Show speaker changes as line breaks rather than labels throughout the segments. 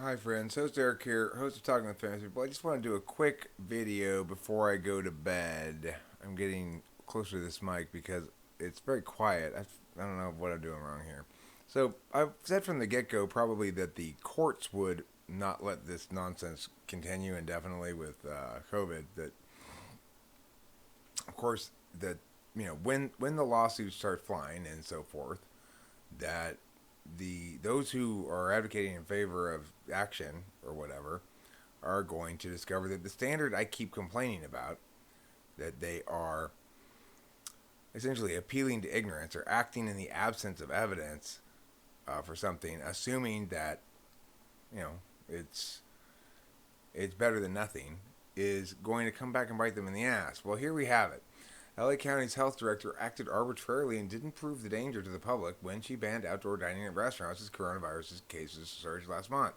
Hi friends, host Eric here, host of Talking with Famous People. I just want to do a quick video before I go to bed. I'm getting closer to this mic because it's very quiet. I don't know what I'm doing wrong here. So I've said from the get-go probably that the courts would not let this nonsense continue indefinitely with COVID. That, of course, that when the lawsuits start flying and so forth, that those who are advocating in favor of action or whatever are going to discover that the standard I keep complaining about, that they are essentially appealing to ignorance or acting in the absence of evidence for something, assuming that it's better than nothing, is going to come back and bite them in the ass. Well, here we have it. LA County's health director acted arbitrarily and didn't prove the danger to the public when she banned outdoor dining at restaurants as coronavirus cases surged last month.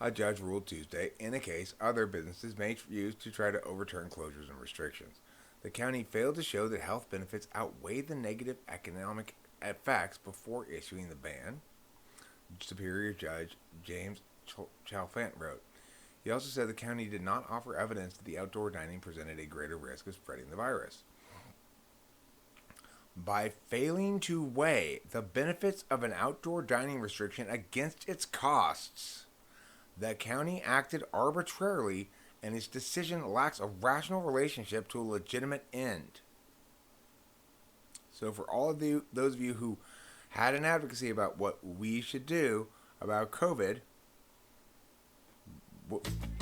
A judge ruled Tuesday in a case other businesses may use to try to overturn closures and restrictions. The county failed to show that health benefits outweigh the negative economic effects before issuing the ban, Superior Judge James Chalfant wrote. He also said the county did not offer evidence that the outdoor dining presented a greater risk of spreading the virus. By failing to weigh the benefits of an outdoor dining restriction against its costs, the county acted arbitrarily, and its decision lacks a rational relationship to a legitimate end. So for all of those of you who had an advocacy about what we should do about COVID,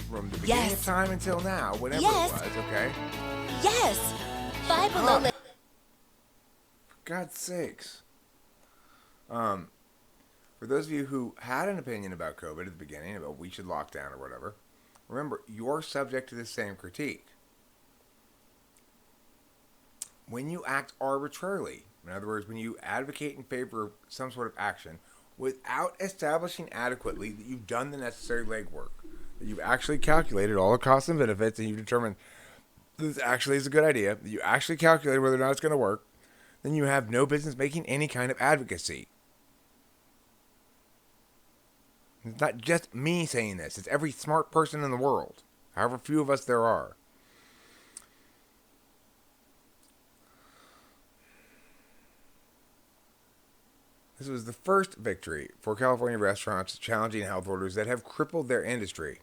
from the beginning of time until now, whatever it was, okay?
Yes! Five below.
For God's sakes. For those of you who had an opinion about COVID at the beginning, about we should lock down or whatever, remember, you're subject to the same critique. When you act arbitrarily, in other words, when you advocate in favor of some sort of action without establishing adequately that you've done the necessary legwork, that you've actually calculated all the costs and benefits, and you've determined this actually is a good idea, that you actually calculated whether or not it's going to work, then you have no business making any kind of advocacy. It's not just me saying this. It's every smart person in the world, however few of us there are. This was the first victory for California restaurants challenging health orders that have crippled their industry.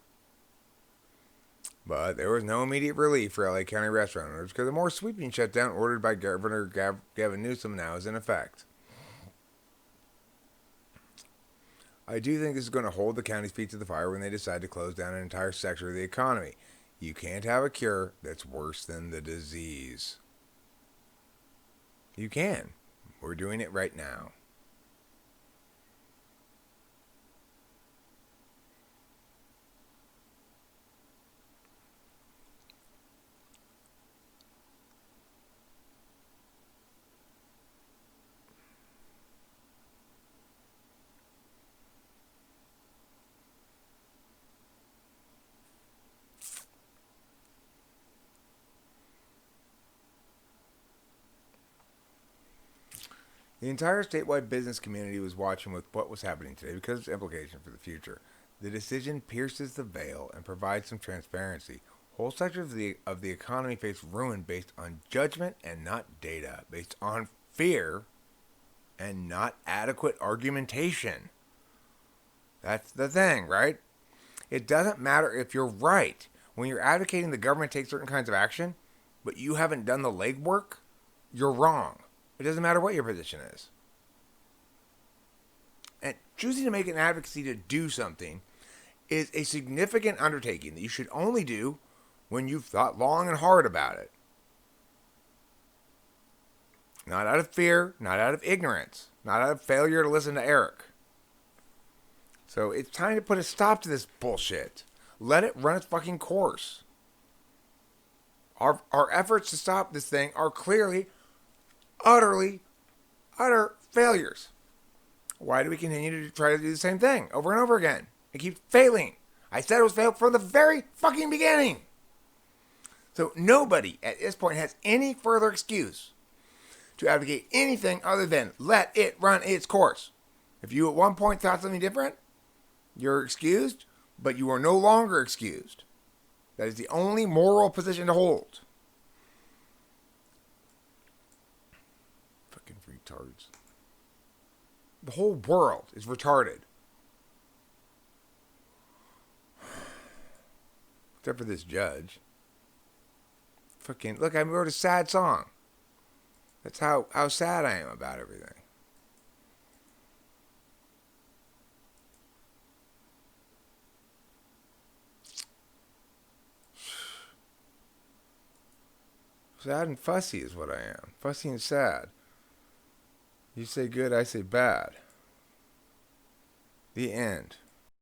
But there was no immediate relief for LA County restaurant owners because a more sweeping shutdown ordered by Governor Gavin Newsom now is in effect. I do think this is going to hold the county's feet to the fire when they decide to close down an entire sector of the economy. You can't have a cure that's worse than the disease. You can. We're doing it right now. The entire statewide business community was watching with what was happening today because of its implication for the future. The decision pierces the veil and provides some transparency. Whole sectors of the economy face ruin based on judgment and not data, based on fear and not adequate argumentation. That's the thing, right? It doesn't matter if you're right. When you're advocating the government take certain kinds of action, but you haven't done the legwork, you're wrong. It doesn't matter what your position is. And choosing to make an advocacy to do something is a significant undertaking that you should only do when you've thought long and hard about it. Not out of fear, not out of ignorance, not out of failure to listen to Eric. So it's time to put a stop to this bullshit. Let it run its fucking course. Our efforts to stop this thing are clearly utter failures. Why do we continue to try to do the same thing over and over again and keep failing? I said it was failed from the very fucking beginning. So nobody at this point has any further excuse to advocate anything other than let it run its course. If you at one point thought something different, You're excused, but you are no longer excused. That is the only moral position to hold. Fucking retards. The whole world is retarded. Except for this judge. Fucking, look, I wrote a sad song. That's how sad I am about everything. Sad and fussy is what I am. Fussy and sad. You say good, I say bad. The end.